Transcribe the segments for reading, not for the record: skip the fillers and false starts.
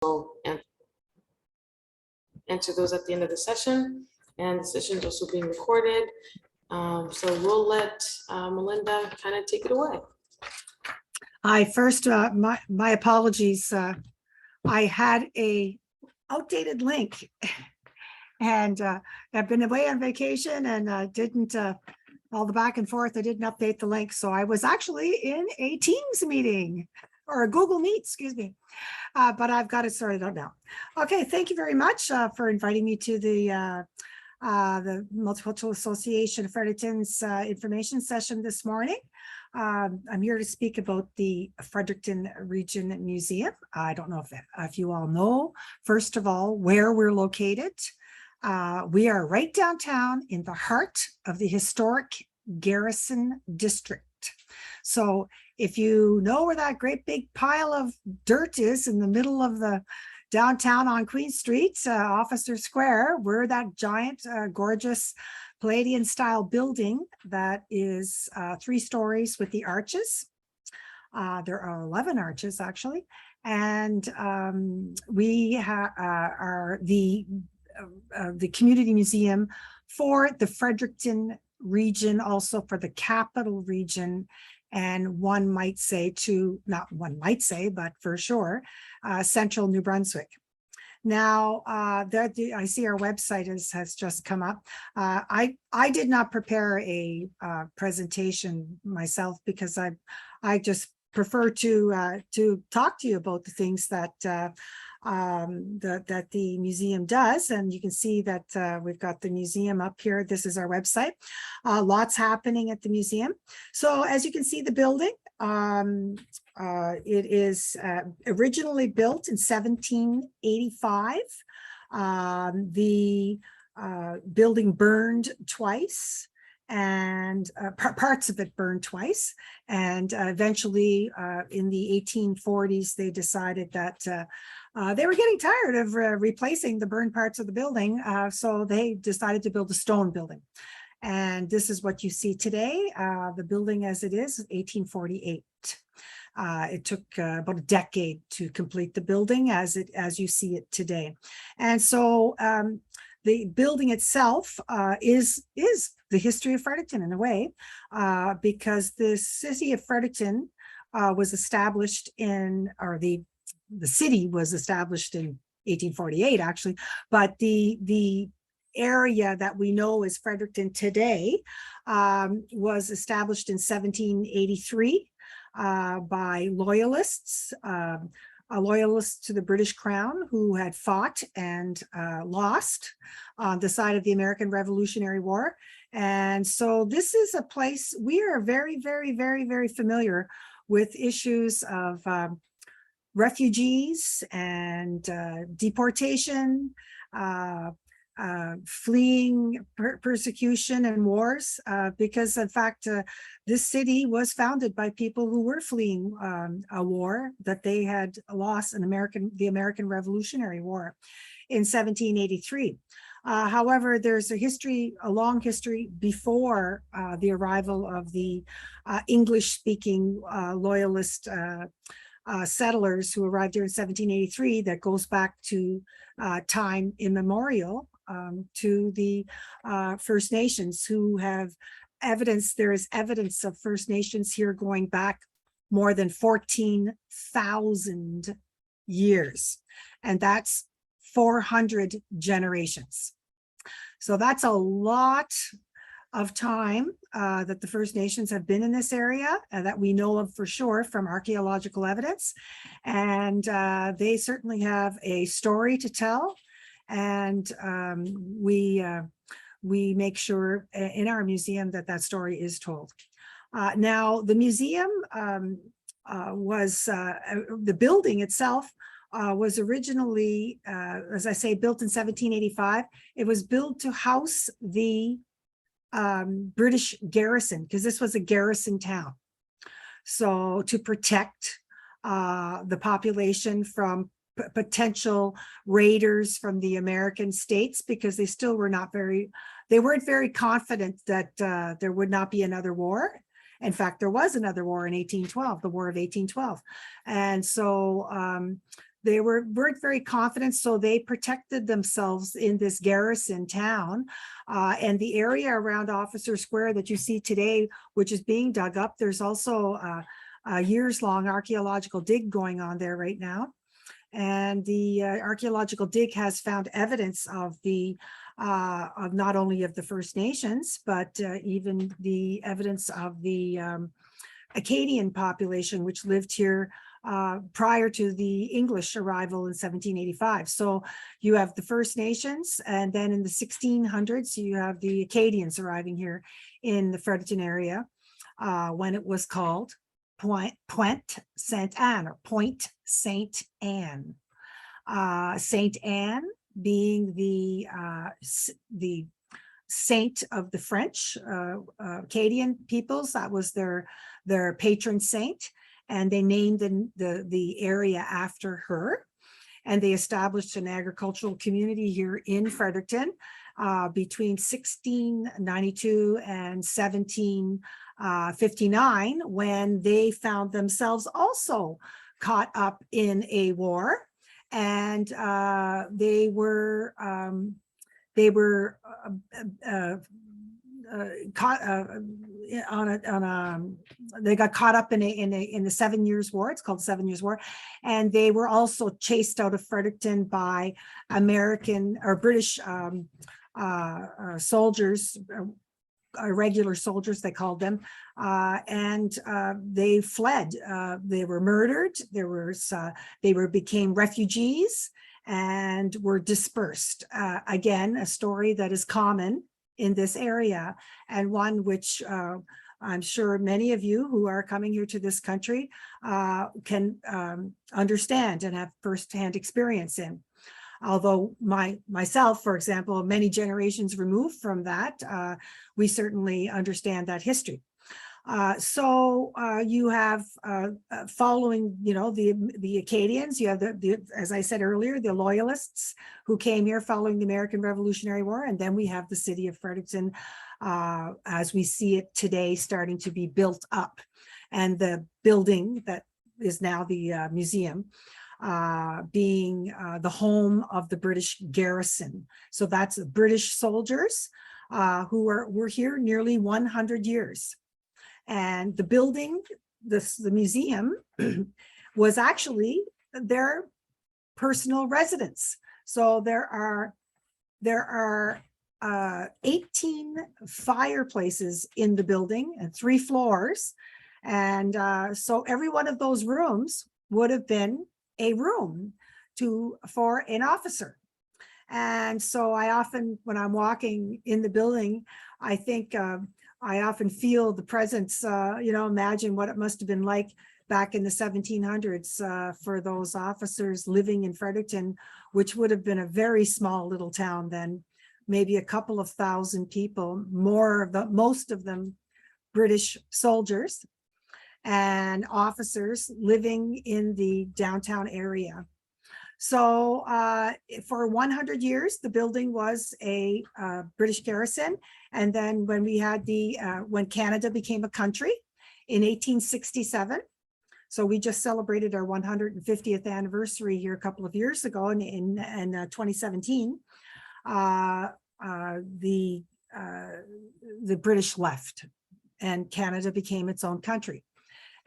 and answer those at the end of the session. And the session is also being recorded. So we'll let Melinda kind of take it away. I first, my apologies. I had a outdated link and I've been away on vacation and didn't, all the back and forth, I didn't update the link. So I was actually in a Teams meeting or a Google Meet, excuse me. But I've got it sorted out now. Okay, thank you very much for inviting me to the Multicultural Association of Fredericton's information session this morning. I'm here to speak about the Fredericton Region Museum. I don't know if you all know, first of all, where we're located. We are right downtown in the heart of the historic Garrison District. So if you know where that great big pile of dirt is in the middle of the downtown on Queen Street, Officer Square, we're that giant, gorgeous Palladian style building that is 3 stories with the arches. There are 11 arches actually. And we are the community museum for the Fredericton region, also for the capital region, and one might say to, not one might say, but for sure, central New Brunswick. Now, I see our website has just come up. I did not prepare a presentation myself because I just prefer to talk to you about the things that that the museum does. And you can see that we've got the museum up here. This is our website. Lots happening at the museum. So as you can see, the building, it is originally built in 1785. The building burned twice, and parts of it burned twice. And eventually in the 1840s, they decided that they were getting tired of replacing the burned parts of the building. So they decided to build a stone building. And this is what you see today. The building as it is 1848. It took about a decade to complete the building as you see it today. And so the building itself is the history of Fredericton in a way, because the city of Fredericton was established in, or the city was established in 1848 actually, but the area that we know as Fredericton today was established in 1783 by loyalists, loyalists to the British Crown who had fought and lost on the side of the American Revolutionary War. And so this is a place we are very, very, very, very familiar with issues of refugees and deportation, fleeing persecution and wars, because in fact this city was founded by people who were fleeing a war that they had lost in the American Revolutionary War in 1783. However, there's a long history before the arrival of the English-speaking loyalist settlers who arrived here in 1783 that goes back to time immemorial, to the First Nations who have evidence. There is evidence of First Nations here going back more than 14,000 years, and that's 400 generations. So that's a lot of time that the First Nations have been in this area, that we know of for sure from archaeological evidence. And they certainly have a story to tell. And we make sure in our museum that that story is told. Now, the museum the building itself was originally, as I say, built in 1785. It was built to house the British garrison, because this was a garrison town. So to protect the population from potential raiders from the American states, because they still were they weren't very confident that there would not be another war. In fact, there was another war in 1812, the War of 1812. And so they weren't very confident, so they protected themselves in this garrison town. And the area around Officer Square that you see today, which is being dug up, there's also a years-long archaeological dig going on there right now. And the archaeological dig has found evidence of of not only of the First Nations, but even the evidence of the Acadian population, which lived here prior to the English arrival in 1785. So you have the First Nations, and then in the 1600s, you have the Acadians arriving here in the Fredericton area when it was called Point Saint Anne, or Point Saint Anne. Saint Anne being the saint of the French Acadian peoples. That was their patron saint, and they named the area after her. And they established an agricultural community here in Fredericton between 1692 and 1759, when they found themselves also caught up in a war. And they were caught they got caught up in the 7 Years' War. It's called 7 Years' War, and they were also chased out of Fredericton by American or British soldiers, regular soldiers, they called them, and they fled. They were murdered. They became refugees and were dispersed. Again, a story that is common in this area, and one which I'm sure many of you who are coming here to this country can understand and have firsthand experience in. Although myself, for example, many generations removed from that, we certainly understand that history. So you have following, the Acadians, you have as I said earlier, the Loyalists who came here following the American Revolutionary War, and then we have the city of Fredericton as we see it today, starting to be built up, and the building that is now the museum being the home of the British garrison. So that's the British soldiers who were here nearly 100 years. And the building, the museum, was actually their personal residence. So there are 18 fireplaces in the building and 3 floors. And so every one of those rooms would have been a room for an officer. And so I often, when I'm walking in the building, I think I often feel the presence, imagine what it must have been like back in the 1700s for those officers living in Fredericton, which would have been a very small little town then, maybe a couple of thousand people, most of them British soldiers and officers living in the downtown area. So for 100 years, the building was a British garrison. And then when we had when Canada became a country in 1867, so we just celebrated our 150th anniversary here a couple of years ago in 2017, the British left and Canada became its own country.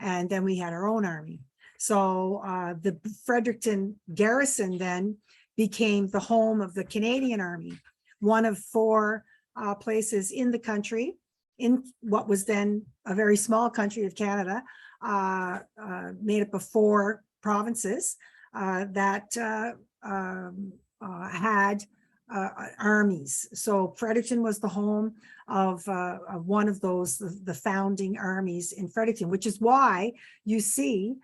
And then we had our own army. So the Fredericton garrison then became the home of the Canadian Army, one of 4 places in the country, in what was then a very small country of Canada, made up of 4 provinces that had armies. So Fredericton was the home of one of those, the founding armies in Fredericton, which is why you see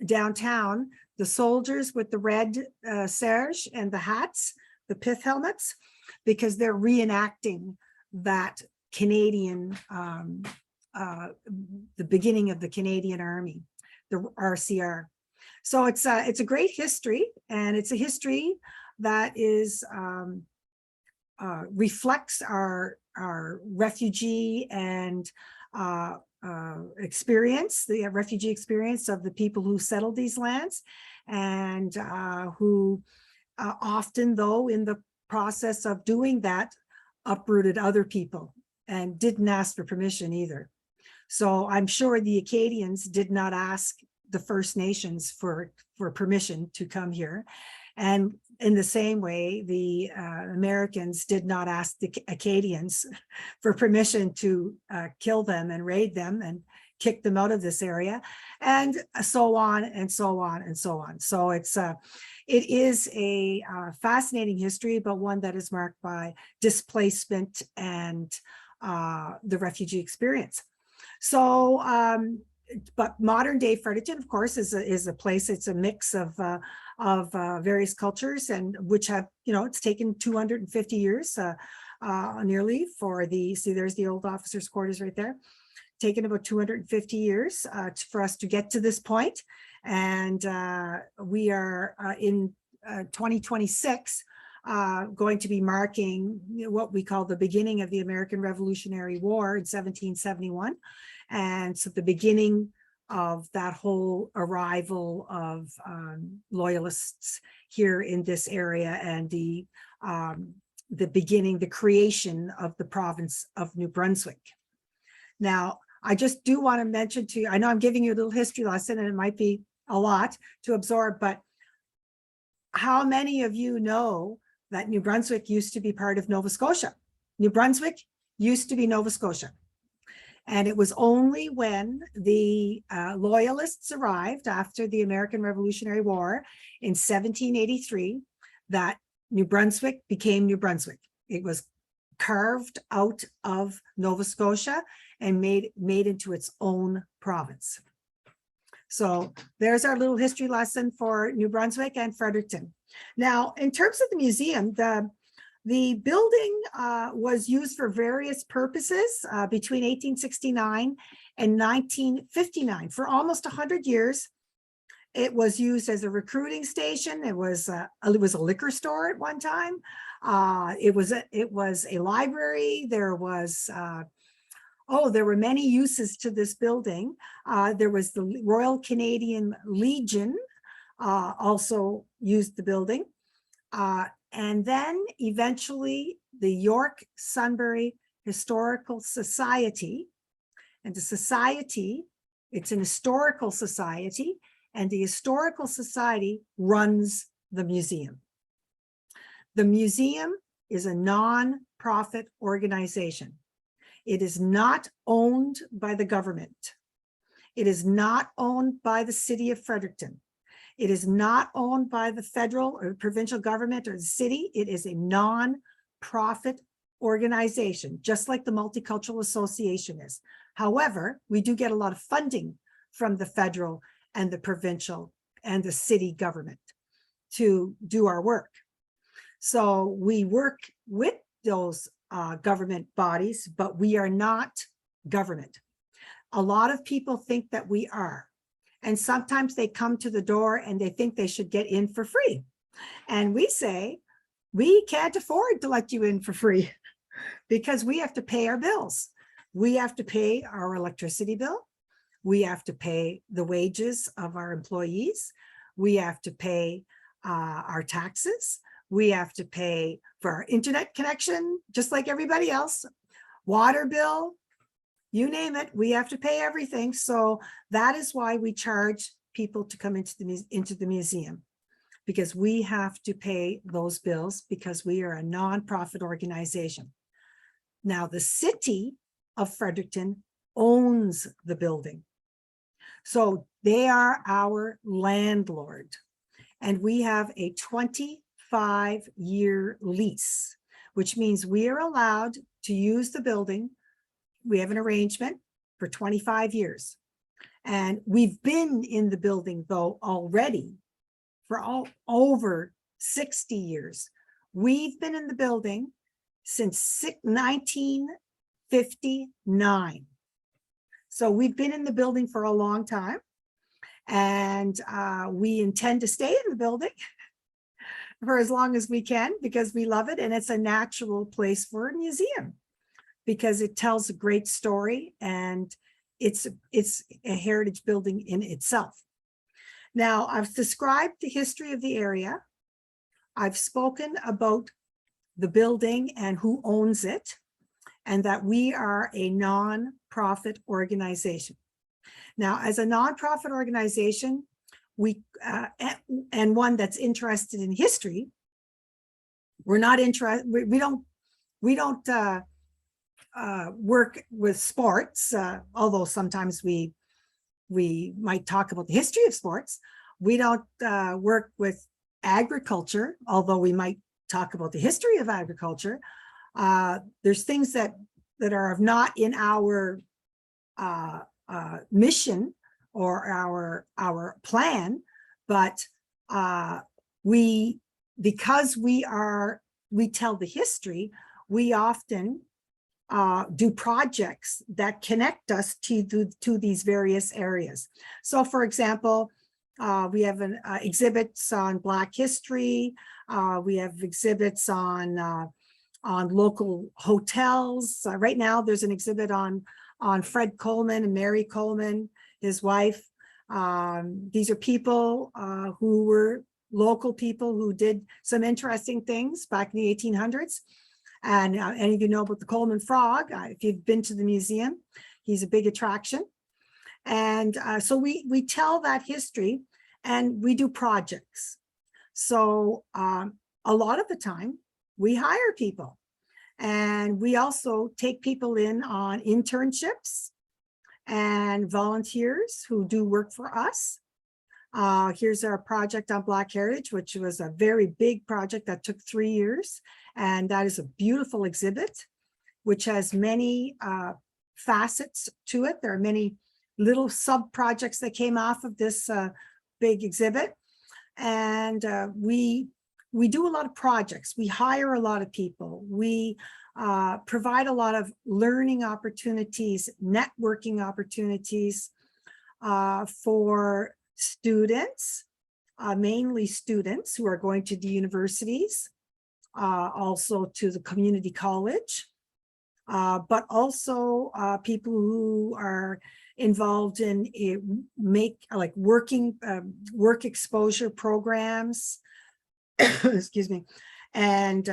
downtown the soldiers with the red serge and the hats, the pith helmets, because they're reenacting that Canadian, the beginning of the Canadian Army, the RCR. So it's a great history, and it's a history that is reflects our refugee and experience, the refugee experience of the people who settled these lands. and who often, though, in the process of doing that, uprooted other people and didn't ask for permission either. So I'm sure the Acadians did not ask the First Nations for permission to come here. And in the same way, the Americans did not ask the Acadians for permission to kill them and raid them and kick them out of this area, and so on and so on and so on. So it is a fascinating history, but one that is marked by displacement and the refugee experience. So, but modern day Fredericton, of course, is a place. It's a mix of various cultures, and which have, it's taken 250 years nearly for see, there's the old officers' quarters right there. Taken about 250 years for us to get to this point. And we are in 2026 going to be marking what we call the beginning of the American Revolutionary War in 1771. And so the beginning of that whole arrival of loyalists here in this area, and the beginning, the creation of the province of New Brunswick. Now, I just do want to mention to you, I know I'm giving you a little history lesson and it might be a lot to absorb, but how many of you know that New Brunswick used to be part of Nova Scotia? New Brunswick used to be Nova Scotia. And it was only when the loyalists arrived after the American Revolutionary War in 1783 that New Brunswick became New Brunswick. It was carved out of Nova Scotia and made into its own province. So there's our little history lesson for New Brunswick and Fredericton. Now, in terms of the museum, the building was used for various purposes between 1869 and 1959. For almost 100 years, it was used as a recruiting station. It was a liquor store at one time. It was a library. There were many uses to this building. There was the Royal Canadian Legion also used the building. And then eventually the York Sunbury Historical Society, and the society, it's an historical society, and the Historical Society runs the museum. The museum is a non-profit organization. It is not owned by the government. It is not owned by the city of Fredericton. It is not owned by the federal or provincial government or the city. It is a non-profit organization, just like the Multicultural Association is. However, we do get a lot of funding from the federal and the provincial and the city government to do our work. So we work with those government bodies, but we are not government. A lot of people think that we are. And sometimes they come to the door and they think they should get in for free. And we say, we can't afford to let you in for free because we have to pay our bills. We have to pay our electricity bill. We have to pay the wages of our employees. We have to pay our taxes. We have to pay for our internet connection, just like everybody else, water bill, you name it, we have to pay everything. So that is why we charge people to come into the museum, because we have to pay those bills because we are a nonprofit organization. Now, the city of Fredericton owns the building. So they are our landlord. And we have a 25-year lease, which means we are allowed to use the building. We have an arrangement for 25 years. And we've been in the building, though, already for over 60 years. We've been in the building since 1959. So we've been in the building for a long time. And we intend to stay in the building for as long as we can because we love it. And it's a natural place for a museum because it tells a great story and it's a heritage building in itself. Now, I've described the history of the area. I've spoken about the building and who owns it, and that we are a non-profit organization. Now, as a nonprofit organization, we and one that's interested in history, we're not interested. We don't work with sports, although sometimes we might talk about the history of sports. We don't work with agriculture, although we might talk about the history of agriculture. There's things that are not in our mission or our plan, but because we tell the history, we often do projects that connect us to these various areas. So, for example, we have exhibits on Black history. We have exhibits on local hotels. Right now, there's an exhibit on Fred Coleman and Mary Coleman, his wife. These are people who were local people who did some interesting things back in the 1800s. And any of you know about the Coleman frog, if you've been to the museum, he's a big attraction. And so we tell that history and we do projects. So a lot of the time we hire people, and we also take people in on internships and volunteers who do work for us. Here's our project on Black Heritage, which was a very big project that took 3 years. And that is a beautiful exhibit, which has many facets to it. There are many little sub projects that came off of this big exhibit. And we do a lot of projects. We hire a lot of people. We provide a lot of learning opportunities, networking opportunities for students, mainly students who are going to the universities, also to the community college, but also people who are involved in work exposure programs, excuse me, and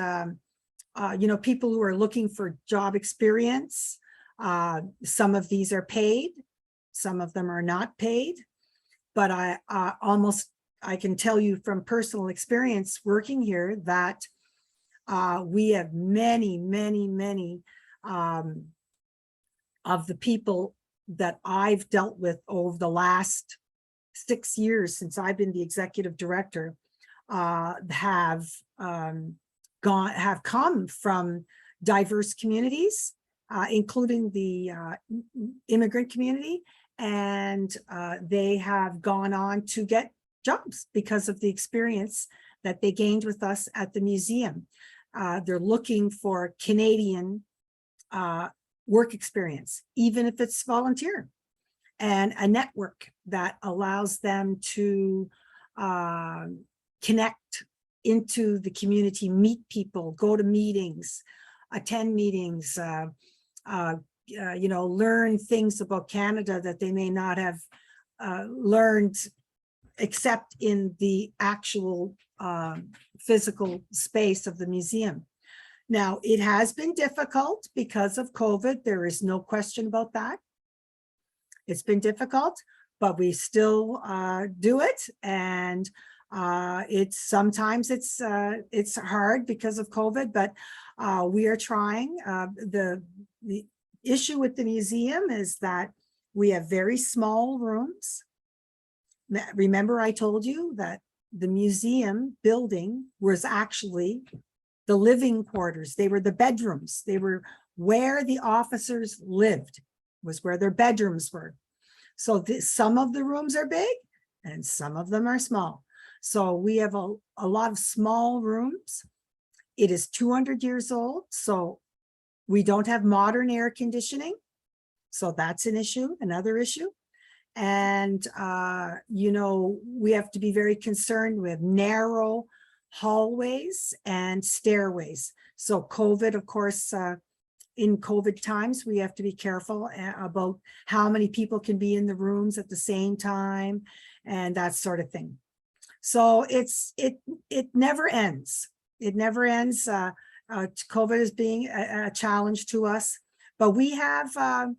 people who are looking for job experience. Some of these are paid, some of them are not paid, but I can tell you from personal experience working here that we have many of the people that I've dealt with over the last 6 years since I've been the executive director have come from diverse communities, including the immigrant community, and they have gone on to get jobs because of the experience that they gained with us at the museum. They're looking for Canadian work experience, even if it's volunteer, and a network that allows them to connect into the community, meet people, go to meetings, attend meetings, learn things about Canada that they may not have learned except in the actual physical space of the museum. Now, it has been difficult because of COVID. There is no question about that. It's been difficult, but we still do it. And sometimes it's hard because of COVID, but we are trying. The issue with the museum is that we have very small rooms. Remember, I told you that the museum building was actually the living quarters. They were the bedrooms. They were where the officers lived, was where their bedrooms were. So some of the rooms are big and some of them are small. So we have a lot of small rooms. It is 200 years old, so we don't have modern air conditioning. So that's an issue, another issue. And, we have to be very concerned with narrow hallways and stairways. So COVID, of course, in COVID times, we have to be careful about how many people can be in the rooms at the same time. and that sort of thing. So it never ends. It never ends. COVID is being a challenge to us, but we have a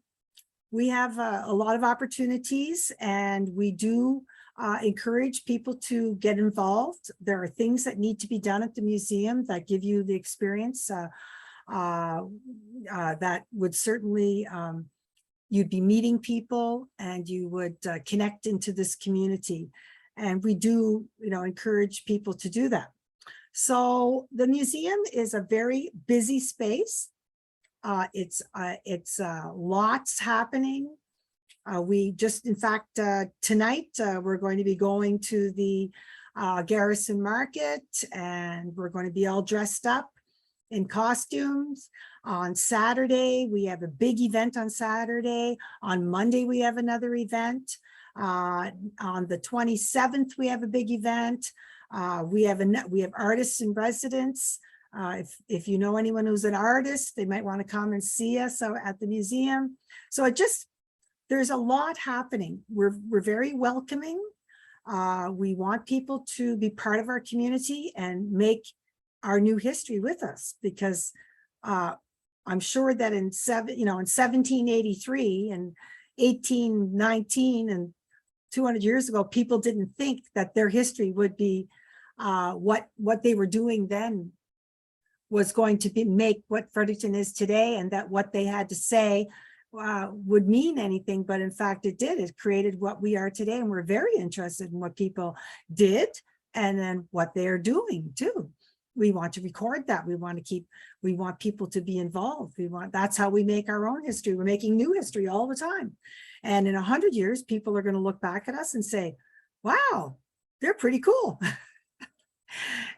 lot of opportunities, and we do encourage people to get involved. There are things that need to be done at the museum that give you the experience that would certainly, you'd be meeting people and you would connect into this community. And we do, encourage people to do that. So the museum is a very busy space. It's lots happening. We just, in fact, tonight, we're going to be going to the Garrison Market, and we're going to be all dressed up in costumes. On Saturday, we have a big event on Saturday. On Monday, we have another event. On the 27th, we have a big event. We have artists in residence. If you know anyone who's an artist, they might want to come and see us at the museum. So there's a lot happening. We're very welcoming. We want people to be part of our community and make our new history with us, because I'm sure that in 1783 and 1819 and 200 years ago, people didn't think that their history would be what they were doing then was going to make what Fredericton is today, and that what they had to say would mean anything. But in fact, it did. It created what we are today, and we're very interested in what people did and then what they're doing too. We want to record that. We want people to be involved. That's how we make our own history. We're making new history all the time. And in 100 years, people are going to look back at us and say, wow, they're pretty cool.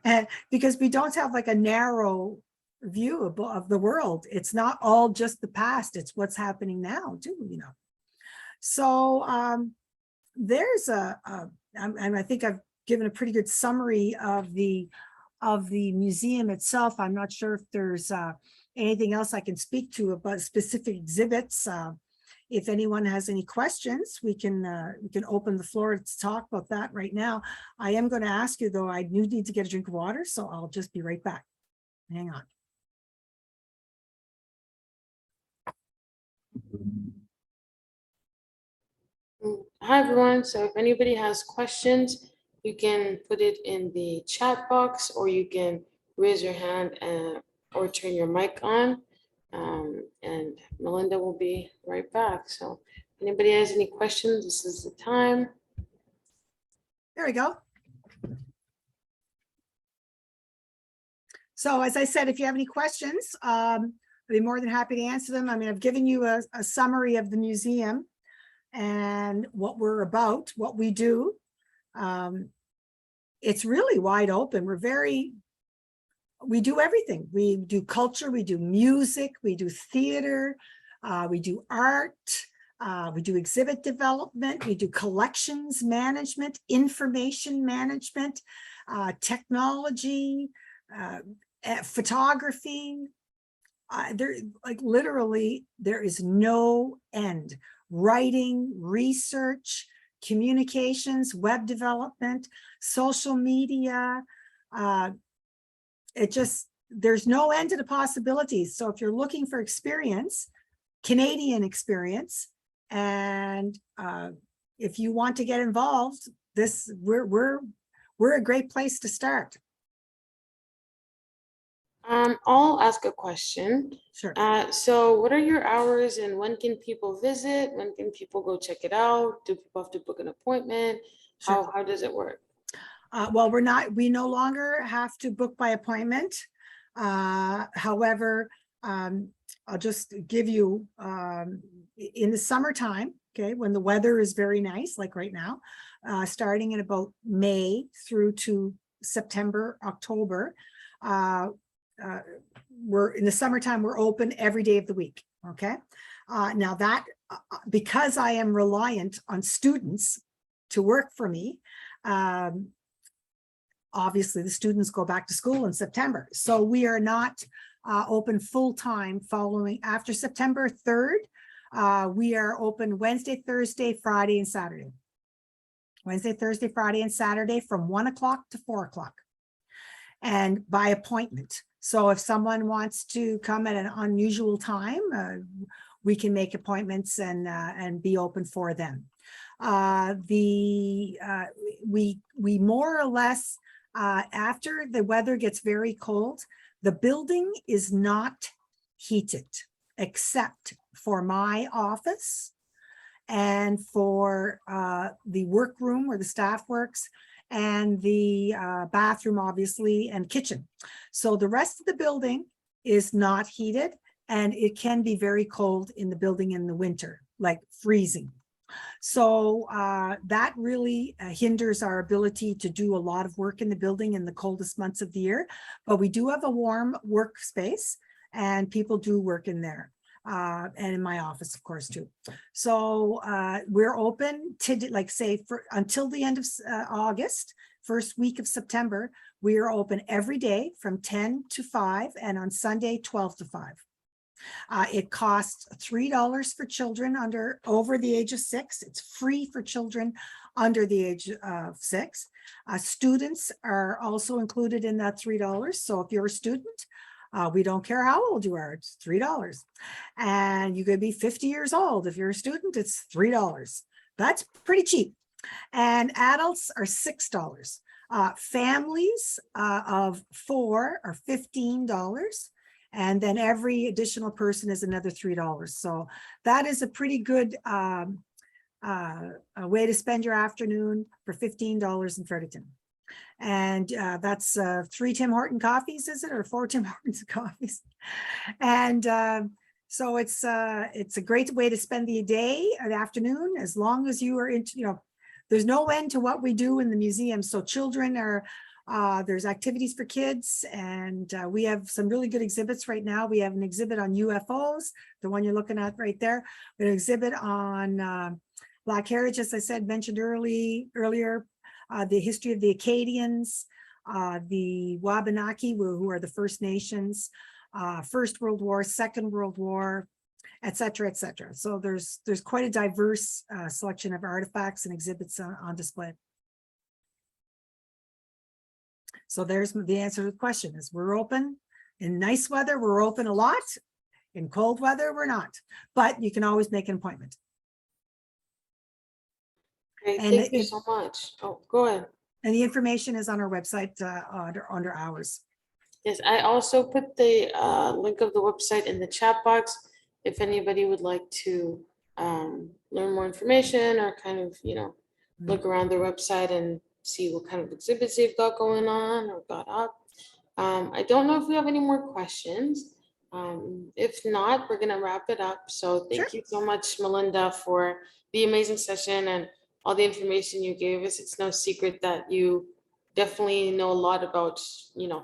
And because we don't have like a narrow view of the world. It's not all just the past. It's what's happening now too, So there's and I think I've given a pretty good summary of the museum itself. I'm not sure if there's anything else I can speak to about specific exhibits. If anyone has any questions, we can open the floor to talk about that right now. I am going to ask you, though, I do need to get a drink of water, so I'll just be right back. Hang on. Hi, everyone. So if anybody has questions, you can put it in the chat box, or you can raise your hand or turn your mic on. And Melinda will be right back. So if anybody has any questions, this is the time. There we go. So as I said, if you have any questions, I'd be more than happy to answer them. I mean, I've given you a summary of the museum and what we're about, what we do. It's really wide open. We do everything. We do culture, we do music, we do theater, we do art, we do exhibit development, we do collections management, information management, technology, photography. Literally, there is no end. Writing, research, communications, web development, social media. There's no end to the possibilities. So if you're looking for experience, Canadian experience, and if you want to get involved, we're a great place to start. I'll ask a question. Sure. So what are your hours, and when can people visit? When can people go check it out? Do people have to book an appointment? Sure. How does it work? Well, we no longer have to book by appointment. However, I'll just give you, in the summertime, okay, when the weather is very nice, like right now, starting in about May through to September, October, we're in the summertime, we're open every day of the week. Okay. Now that, because I am reliant on students to work for me, obviously the students go back to school in September. So we are not open full-time after September 3rd. We are open Wednesday, Thursday, Friday, and Saturday. Wednesday, Thursday, Friday, and Saturday from 1 o'clock to 4 o'clock. And by appointment. So if someone wants to come at an unusual time, we can make appointments and be open for them. We more or less, after the weather gets very cold, the building is not heated except for my office and for the workroom where the staff works, and the bathroom, obviously, and kitchen. So the rest of the building is not heated, and it can be very cold in the building in the winter, like freezing. So that really hinders our ability to do a lot of work in the building in the coldest months of the year. But we do have a warm workspace, and people do work in there. And in my office, of course, too. So we're open to, like, say, for until the end of August, first week of September. We are open every day from 10 to 5, and on Sunday 12 to 5. It costs $3 for children over the age of 6. It's free for children under the age of 6. Students are also included in that $3. So if you're a student, we don't care how old you are, it's $3. And you could be 50 years old. If you're a student, it's $3. That's pretty cheap. And adults are $6. Families of 4 are $15. And then every additional person is another $3. So that is a pretty good way to spend your afternoon for $15 in Fredericton. And that's 3 Tim Horton coffees, is it, or 4 Tim Hortons coffees? And so it's a great way to spend the day or the afternoon, as long as you are into, there's no end to what we do in the museum. So children are, there's activities for kids, and we have some really good exhibits right now. We have an exhibit on UFOs, the one you're looking at right there. We have an exhibit on Black heritage, as I said, mentioned earlier. The history of the Acadians, the Wabanaki, who are the First Nations, First World War, Second World War, et cetera, et cetera. So there's quite a diverse selection of artifacts and exhibits on display. So there's the answer to the question: is we're open. In nice weather, we're open a lot. In cold weather, we're not. But you can always make an appointment. Great, thank you so much. Oh, go ahead. And the information is on our website under hours. Yes, I also put the link of the website in the chat box if anybody would like to learn more information or kind of, look around their website and see what kind of exhibits they've got going on or got up. I don't know if we have any more questions. If not, we're gonna wrap it up. So thank you so much, Melinda, for the amazing session and all the information you gave us. It's no secret that you definitely know a lot about,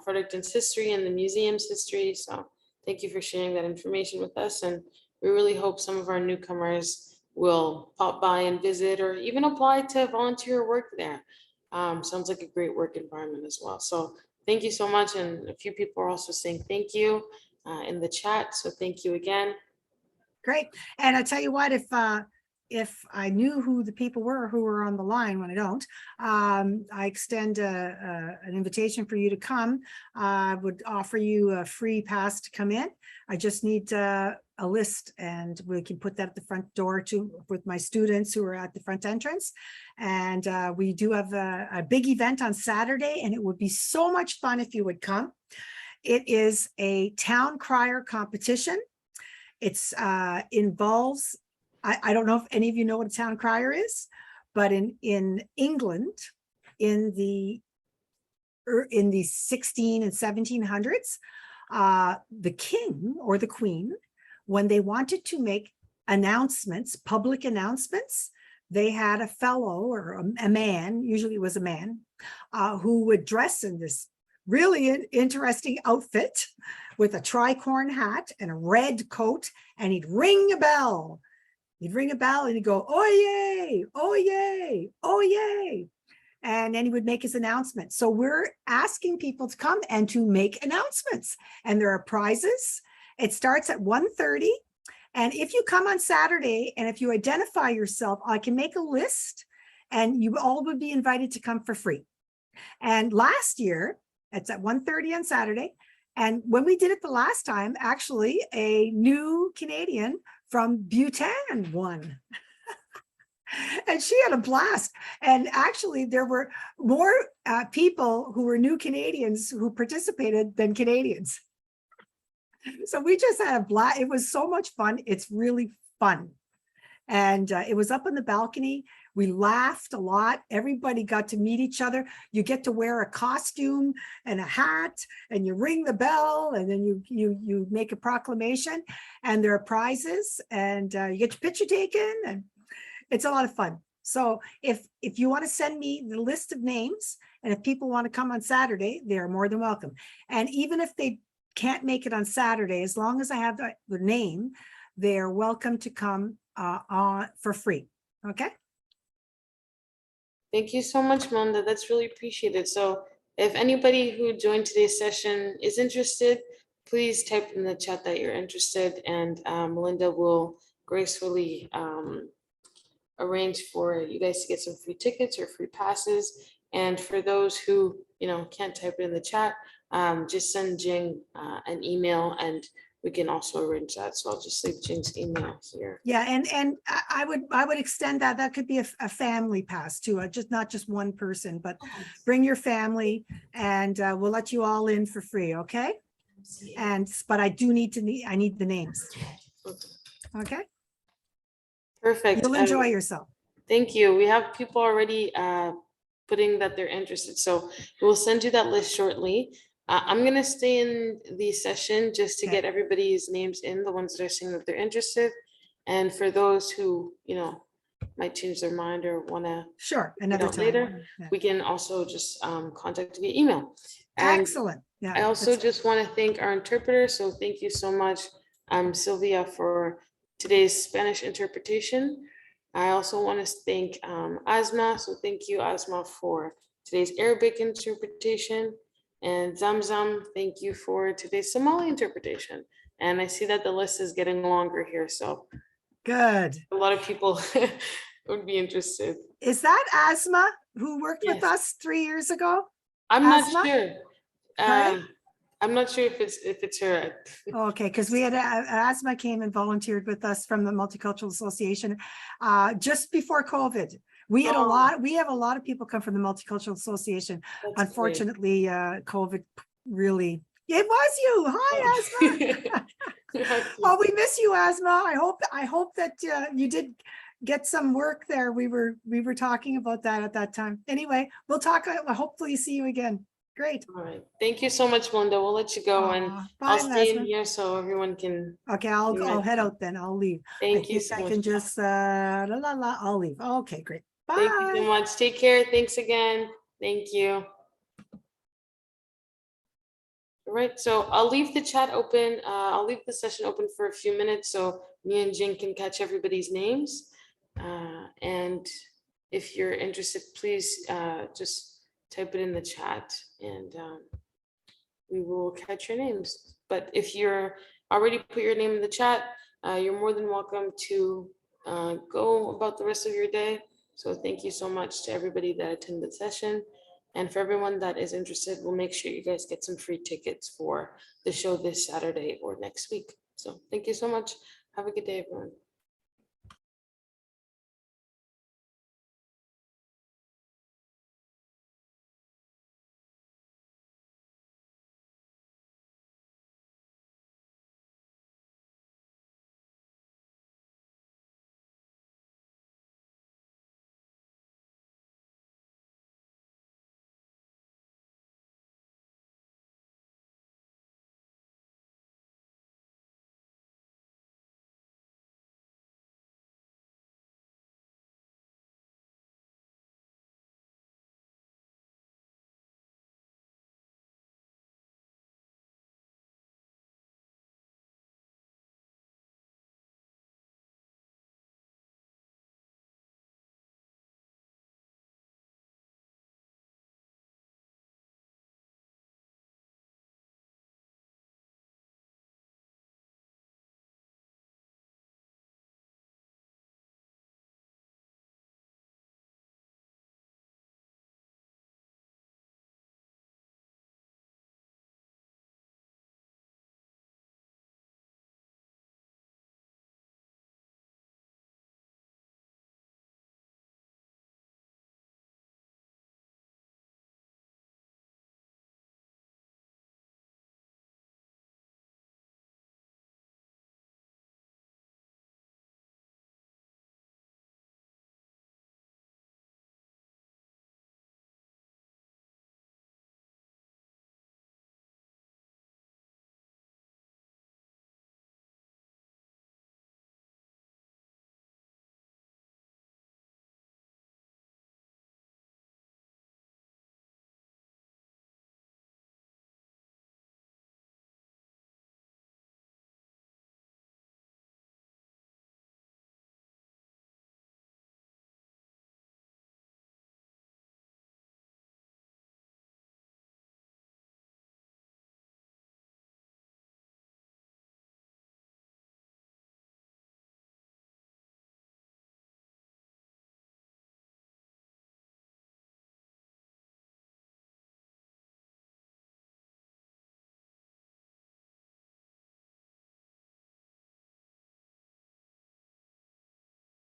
Fredericton's history and the museum's history. So thank you for sharing that information with us. And we really hope some of our newcomers will pop by and visit, or even apply to volunteer work there. Sounds like a great work environment as well. So thank you so much. And a few people are also saying thank you in the chat. So thank you again. Great. And I tell you what, if I knew who the people were who were on the line, when I don't, I extend an invitation for you to come. I would offer you a free pass to come in. I just need a list, and we can put that at the front door with my students who are at the front entrance. And we do have a big event on Saturday, and it would be so much fun if you would come. It is a town crier competition. It's involves, I don't know if any of you know what a town crier is, but in England, in the 16 and 1700s, the king or the queen, when they wanted to make announcements, public announcements, they had a fellow or a man, usually it was a man, who would dress in this really interesting outfit with a tricorn hat and a red coat, and he'd ring a bell. He'd ring a bell and he'd go, oh yay, oh yay, oh yay. And then he would make his announcement. So we're asking people to come and to make announcements. And there are prizes. It starts at 1:30. And if you come on Saturday, and if you identify yourself, I can make a list, and you all would be invited to come for free. And last year, it's at 1:30 on Saturday. And when we did it the last time, actually, a new Canadian from Bhutan won. And she had a blast. And actually, there were more people who were new Canadians who participated than Canadians. So we just had a blast. It was so much fun. It's really fun. And it was up on the balcony. We laughed a lot. Everybody got to meet each other. You get to wear a costume and a hat, and you ring the bell, and then you make a proclamation, and there are prizes, and you get your picture taken, and it's a lot of fun. So if you want to send me the list of names, and if people want to come on Saturday, they are more than welcome. And even if they can't make it on Saturday, as long as I have the name, they are welcome to come on for free. Okay. Thank you so much, Melinda. That's really appreciated. So if anybody who joined today's session is interested, please type in the chat that you're interested, and Melinda will gracefully arrange for you guys to get some free tickets or free passes. And for those who can't type it in the chat, just send Jing an email, and we can also arrange that. So I'll just leave Jing's email here. Yeah, and I would extend that. That could be a family pass too, just not just one person, but bring your family, and we'll let you all in for free. Okay. But I need the names. Okay. Perfect. You'll enjoy yourself. Thank you. We have people already putting that they're interested, so we'll send you that list shortly. I'm gonna stay in the session just to get everybody's names in, the ones that are saying that they're interested. And for those who, might change their mind or wanna another time later, we can also just contact via email. And excellent. Yeah. I also just want to thank our interpreter. So thank you so much, Sylvia, for today's Spanish interpretation. I also want to thank Asma. So thank you, Asma, for today's Arabic interpretation. And Zamzam, thank you for today's Somali interpretation. And I see that the list is getting longer here, so good. A lot of people would be interested. Is that Asma who worked with us 3 years ago? I'm not sure. I'm not sure if it's her. Okay, because we had Asma came and volunteered with us from the Multicultural Association just before COVID. We had we have a lot of people come from the Multicultural Association. That's Unfortunately, COVID really, it was you. Hi, Asma. Well, we miss you, Asma. I hope that you did get some work there. We were talking about that at that time. Anyway, we'll talk. Hopefully see you again. Great. All right. Thank you so much, Melinda. We'll let you go, and I'll stay in here so everyone can. Okay, I'll head out then. I'll leave. Thank you so much. I can just I'll leave. Okay, great. Bye. Thank you so much. Take care. Thanks again. Thank you. All right, so I'll leave the chat open. I'll leave the session open for a few minutes so me and Jing can catch everybody's names. And if you're interested, please just type it in the chat, and we will catch your names. But if you're already put your name in the chat, you're more than welcome to go about the rest of your day. So thank you so much to everybody that attended the session. And for everyone that is interested, we'll make sure you guys get some free tickets for the show this Saturday or next week. So thank you so much. Have a good day, everyone.